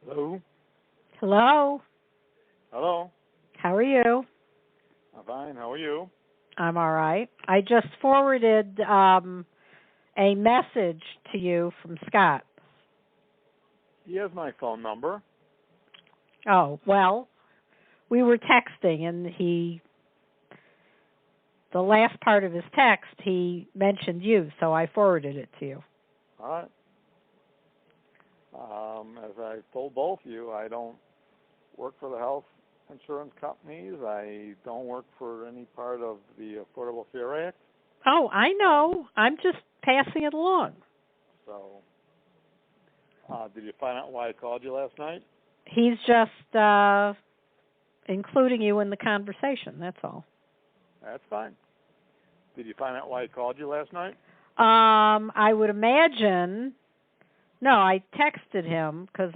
Hello? Hello. Hello? How are you? I'm fine. How are you? I'm all right. I just forwarded a message to you from Scott. He has my phone number. Oh, well, we were texting and the last part of his text, he mentioned you, so I forwarded it to you. All right. As I told both of you, I don't work for the health insurance companies. I don't work for any part of the Affordable Care Act. Oh, I know. I'm just passing it along. So, did you find out why I called you last night? He's just including you in the conversation, that's all. That's fine. Did you find out why I called you last night? I would imagine. No, I texted him because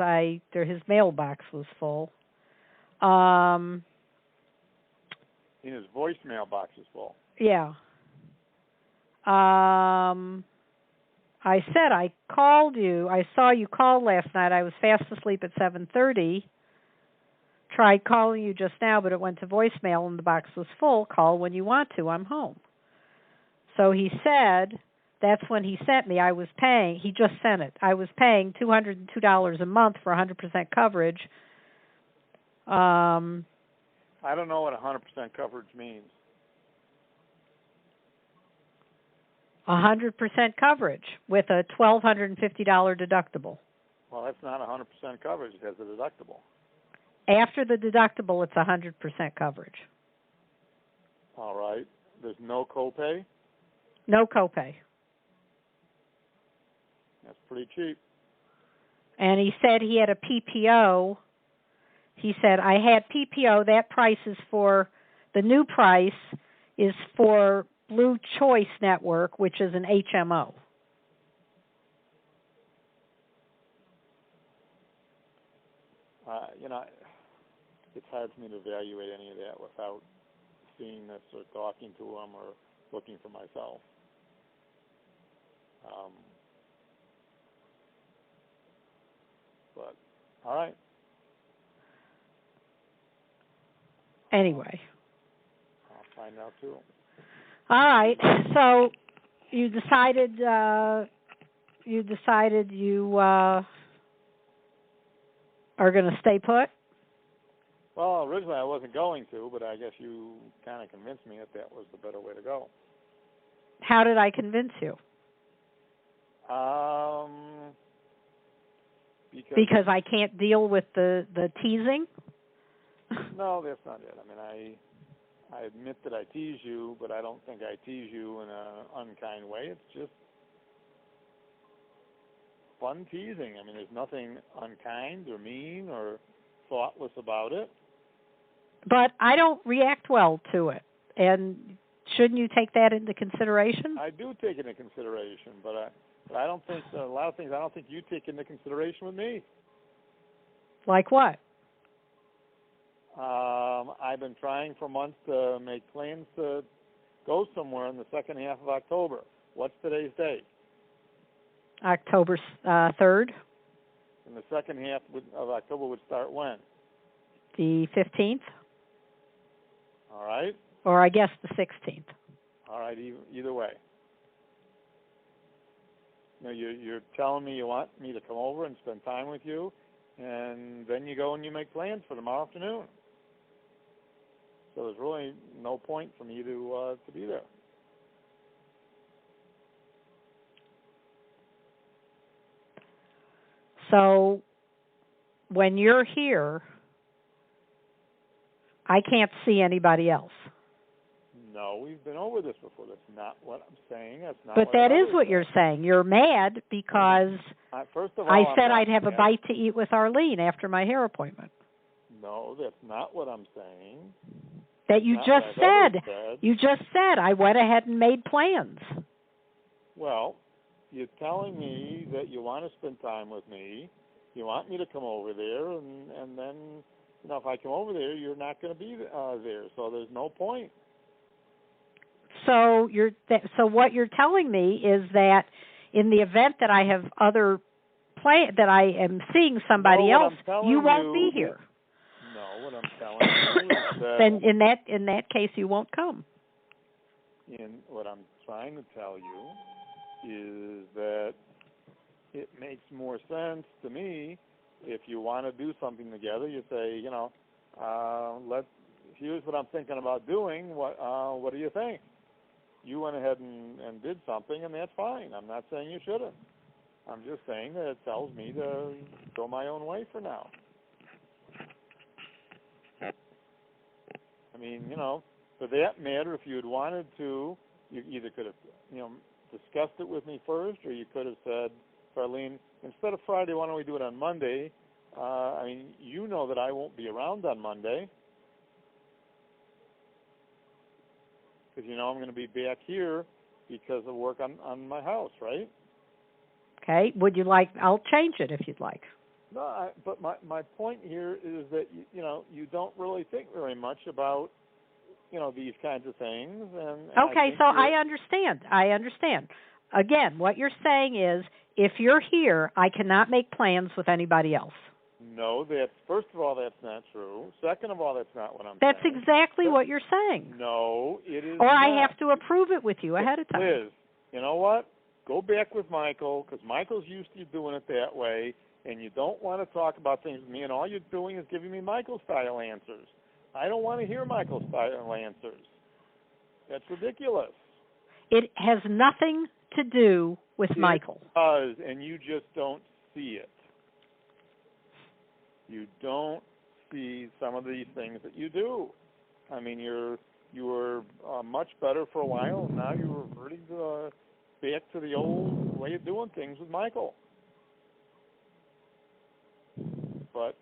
his mailbox was full. His voicemail box is full. Yeah. I said I called you. I saw you call last night. I was fast asleep at 7:30. Tried calling you just now, but it went to voicemail and the box was full. Call when you want to. I'm home. So he said that's when he sent me. I was paying. He just sent it. I was paying $202 a month for 100% coverage. I don't know what 100% coverage means. 100% coverage with a $1,250 deductible. Well, that's not 100% coverage. It has a deductible. After the deductible, it's 100% coverage. All right. There's no copay? No copay. That's pretty cheap. And he said he had a PPO. He said, I had PPO. That price is for, the new price is for Blue Choice Network, which is an HMO. It's hard for me to evaluate any of that without seeing this or talking to them or looking for myself. But, all right. Anyway. I'll find out too. All right. So you decided you are going to stay put? Well, originally I wasn't going to, but I guess you kind of convinced me that was the better way to go. How did I convince you? Because I can't deal with the teasing? No, that's not it. I mean, I admit that I tease you, but I don't think I tease you in an unkind way. It's just fun teasing. I mean, there's nothing unkind or mean or thoughtless about it. But I don't react well to it. And shouldn't you take that into consideration? I do take it into consideration, but I don't think a lot of things I don't think you take into consideration with me. Like what? I've been trying for months to make plans to go somewhere in the second half of October. What's today's date? October 3rd. And the second half of October would start when? The 15th. All right. Or I guess the 16th. All right, either way. You're telling me you want me to come over and spend time with you, and then you go and you make plans for tomorrow afternoon. So there's really no point for me to be there. So when you're here, I can't see anybody else. No, we've been over this before. That's not what I'm saying. That's not. But that is what you're saying. You're mad because first of all, I said I'd have a bite to eat with Arlene after my hair appointment. No, that's not what I'm saying. That you just said. You just said I went ahead and made plans. Well, you're telling me that you want to spend time with me. You want me to come over there, and then, if I come over there, you're not going to be there. So there's no point. So what you're telling me is that in the event that I have other that I am seeing somebody else, you won't be here. No, what I'm telling you is that. Then in that case, you won't come. What I'm trying to tell you is that it makes more sense to me if you want to do something together. You say, here's what I'm thinking about doing. What do you think? You went ahead and did something, and that's fine. I'm not saying you shouldn't. I'm just saying that it tells me to go my own way for now. I mean, for that matter, if you had wanted to, you either could have, discussed it with me first, or you could have said, Arlene, instead of Friday, why don't we do it on Monday? I mean, you know that I won't be around on Monday, because I'm going to be back here because of work on my house, right? Okay. Would you like? I'll change it if you'd like. No, but my point here is that you don't really think very much about these kinds of things. And okay, so I understand. Again, what you're saying is, if you're here, I cannot make plans with anybody else. No, first of all, that's not true. Second of all, that's not what I'm saying. That's exactly what you're saying. No, it is or not. I have to approve it with you ahead of time. Liz, you know what? Go back with Michael, because Michael's used to doing it that way, and you don't want to talk about things with me, and all you're doing is giving me Michael-style answers. I don't want to hear Michael-style answers. That's ridiculous. It has nothing to do with Michael. It does, and you just don't see it. You don't see some of these things that you do. I mean, you were much better for a while, and now you're reverting back to the old way of doing things with Michael. But,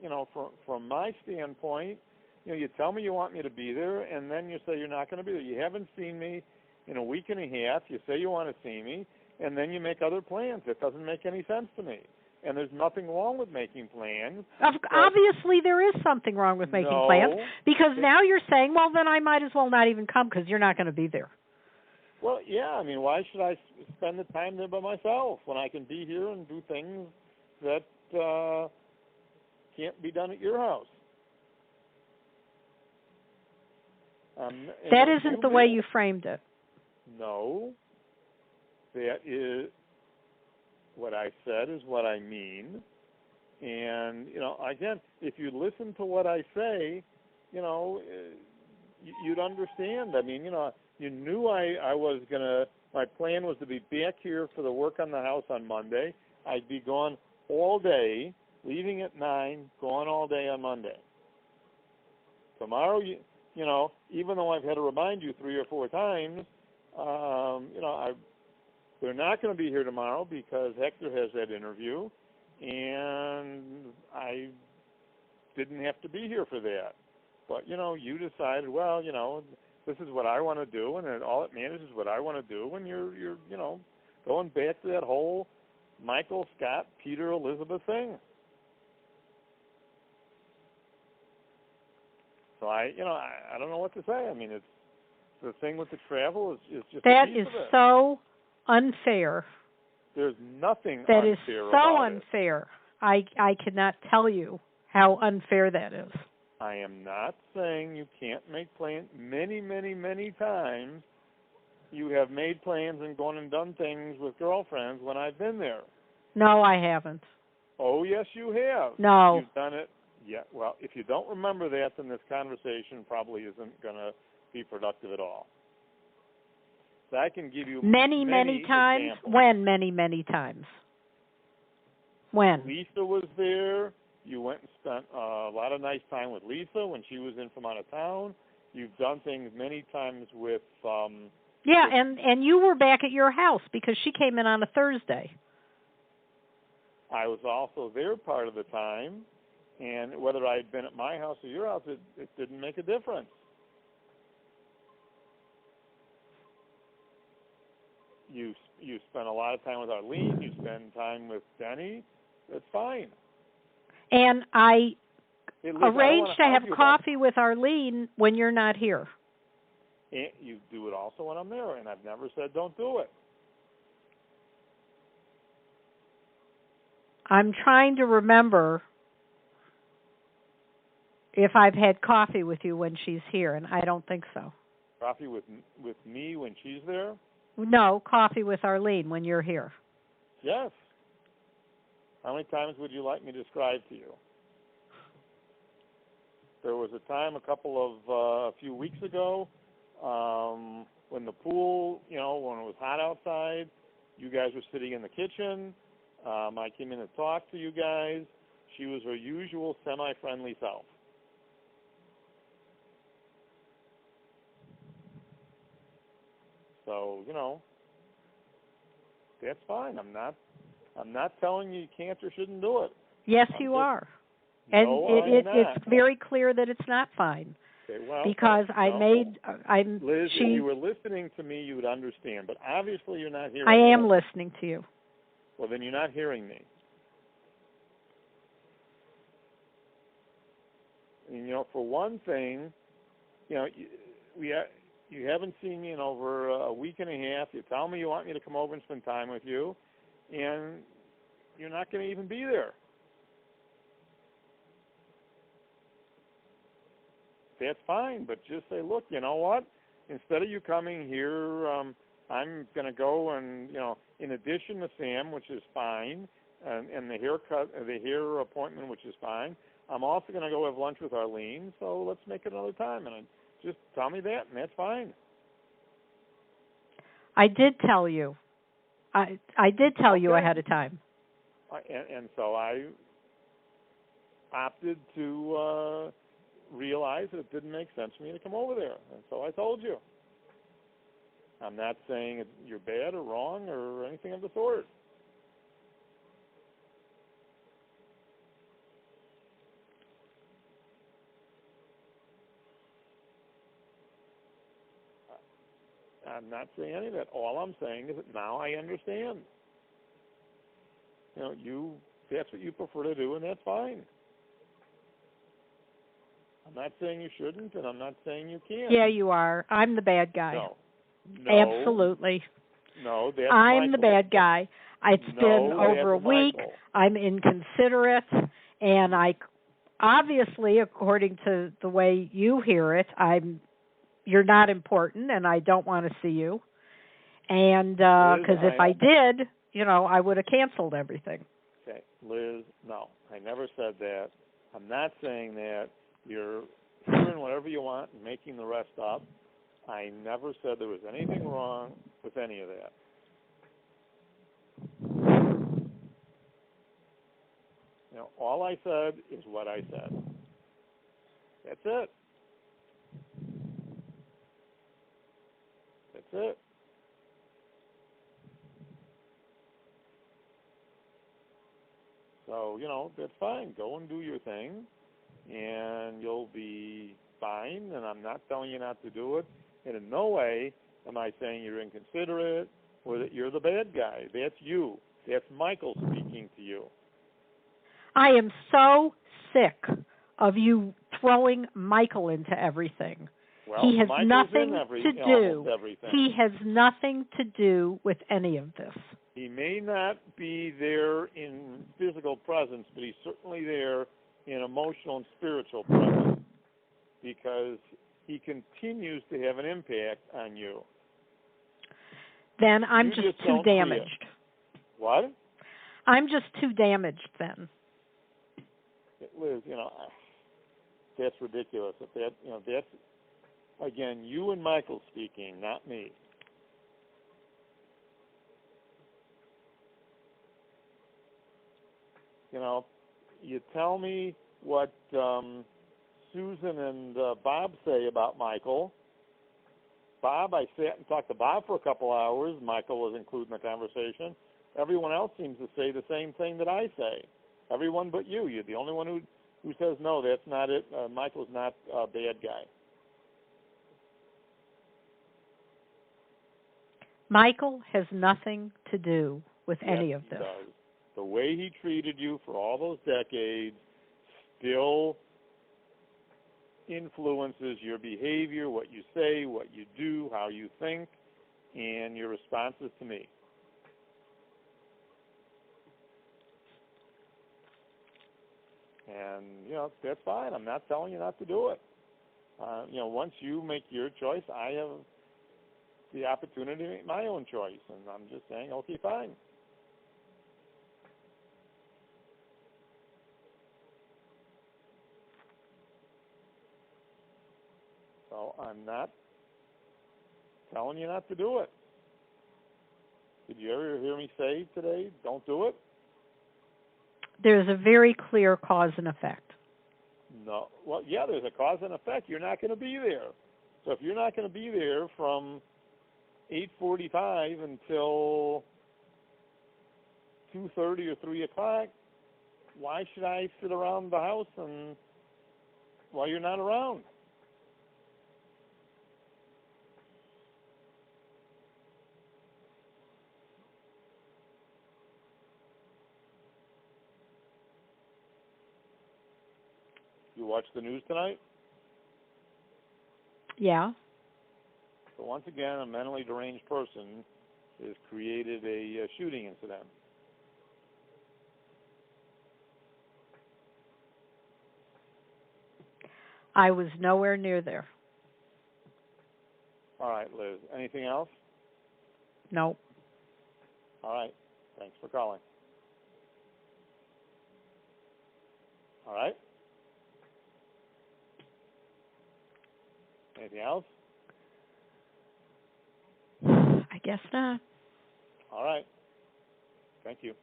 from my standpoint, you tell me you want me to be there, and then you say you're not going to be there. You haven't seen me in a week and a half. You say you want to see me, and then you make other plans. It doesn't make any sense to me. And there's nothing wrong with making plans. Obviously, there is something wrong with making plans, because now you're saying, well, then I might as well not even come because you're not going to be there. Well, yeah. I mean, why should I spend the time there by myself when I can be here and do things that can't be done at your house? That isn't the way you framed it. No. That is what I said is what I mean. And, again, if you listen to what I say, you'd understand. I mean, you knew I was going to, my plan was to be back here for the work on the house on Monday. I'd be gone all day, leaving at 9, gone all day on Monday. Tomorrow, even though I've had to remind you 3 or 4 times, they're not going to be here tomorrow because Hector has that interview, and I didn't have to be here for that. But, you decided, well, this is what I want to do, and all it matters is what I want to do, and you're going back to that whole Michael, Scott, Peter, Elizabeth thing. So I don't know what to say. I mean, it's the thing with the travel is just that a piece is of it. So unfair. There's nothing that unfair is so about unfair. It. I cannot tell you how unfair that is. I am not saying you can't make plans. Many, many, many times you have made plans and gone and done things with girlfriends when I've been there. No, I haven't. Oh, yes, you have. No. You've done it. Yeah, well, if you don't remember that, then this conversation probably isn't going to be productive at all. So I can give you many times. Examples. When many times? When? Lisa was there. You went and spent a lot of nice time with Lisa when she was in from out of town. You've done things many times with. Yeah, and you were back at your house because she came in on a Thursday. I was also there part of the time, and whether I had been at my house or your house, it didn't make a difference. You spend a lot of time with Arlene. You spend time with Denny. That's fine. And I arranged to have coffee with Arlene when you're not here. And you do it also when I'm there, and I've never said don't do it. I'm trying to remember if I've had coffee with you when she's here, and I don't think so. Coffee with me when she's there? No, coffee with Arlene when you're here. Yes. How many times would you like me to describe to you? There was a time a few weeks ago, when the pool, when it was hot outside, you guys were sitting in the kitchen. I came in to talk to you guys. She was her usual semi-friendly self. So, that's fine. I'm not telling you can't or shouldn't do it. Yes, you are. And no, it's very clear that it's not fine. Okay, well, because Liz, if you were listening to me, you would understand. But obviously, you're not hearing me. I am listening to you. Well, then you're not hearing me. And, for one thing, you haven't seen me in over a week and a half. You tell me you want me to come over and spend time with you, and you're not going to even be there. That's fine, but just say, look, you know what? Instead of you coming here, I'm going to go and, in addition to Sam, which is fine, and the hair appointment, which is fine, I'm also going to go have lunch with Arlene, so let's make it another time. And just tell me that, and that's fine. I did tell you. I did tell you ahead of time. And so I opted to realize that it didn't make sense for me to come over there. And so I told you. I'm not saying you're bad or wrong or anything of the sort. I'm not saying any of that. All I'm saying is that now I understand. That's what you prefer to do, and that's fine. I'm not saying you shouldn't, and I'm not saying you can't. Yeah, you are. I'm the bad guy. No. Absolutely. No, that's I'm Michael. the bad guy. It's been over a week. Michael. I'm inconsiderate, and I obviously, according to the way you hear it, you're not important, and I don't want to see you. And because if I did, I would have canceled everything. Okay, Liz, no, I never said that. I'm not saying that. You're hearing whatever you want and making the rest up. I never said there was anything wrong with any of that. All I said is what I said. That's it. That's it. So, that's fine. Go and do your thing, and you'll be fine, and I'm not telling you not to do it. And in no way am I saying you're inconsiderate or that you're the bad guy. That's you. That's Michael speaking to you. I am so sick of you throwing Michael into everything. Well, he has Michael's nothing to do. Everything. He has nothing to do with any of this. He may not be there in physical presence, but he's certainly there in emotional and spiritual presence because he continues to have an impact on you. Then I'm just too damaged. What? I'm just too damaged then. Liz, that's ridiculous. If that's, again, you and Michael speaking, not me. You tell me what Susan and Bob say about Michael. Bob, I sat and talked to Bob for a couple hours. Michael was included in the conversation. Everyone else seems to say the same thing that I say. Everyone but you. You're the only one who says, no, that's not it. Michael's not a bad guy. Michael has nothing to do with any of this. Does. The way he treated you for all those decades still influences your behavior, what you say, what you do, how you think, and your responses to me. And, that's fine. I'm not telling you not to do it. Once you make your choice, I have the opportunity to make my own choice. And I'm just saying, okay, fine. So I'm not telling you not to do it. Did you ever hear me say today, don't do it? There's a very clear cause and effect. No. Well, yeah, there's a cause and effect. You're not going to be there. So if you're not going to be there from 8:45 until 2:30 or 3 o'clock, why should I sit around the house and while you're not around? You watch the news tonight? Yeah. So once again, a mentally deranged person has created a shooting incident. I was nowhere near there. All right, Liz. Anything else? Nope. All right. Thanks for calling. All right. Anything else? I guess not. All right. Thank you.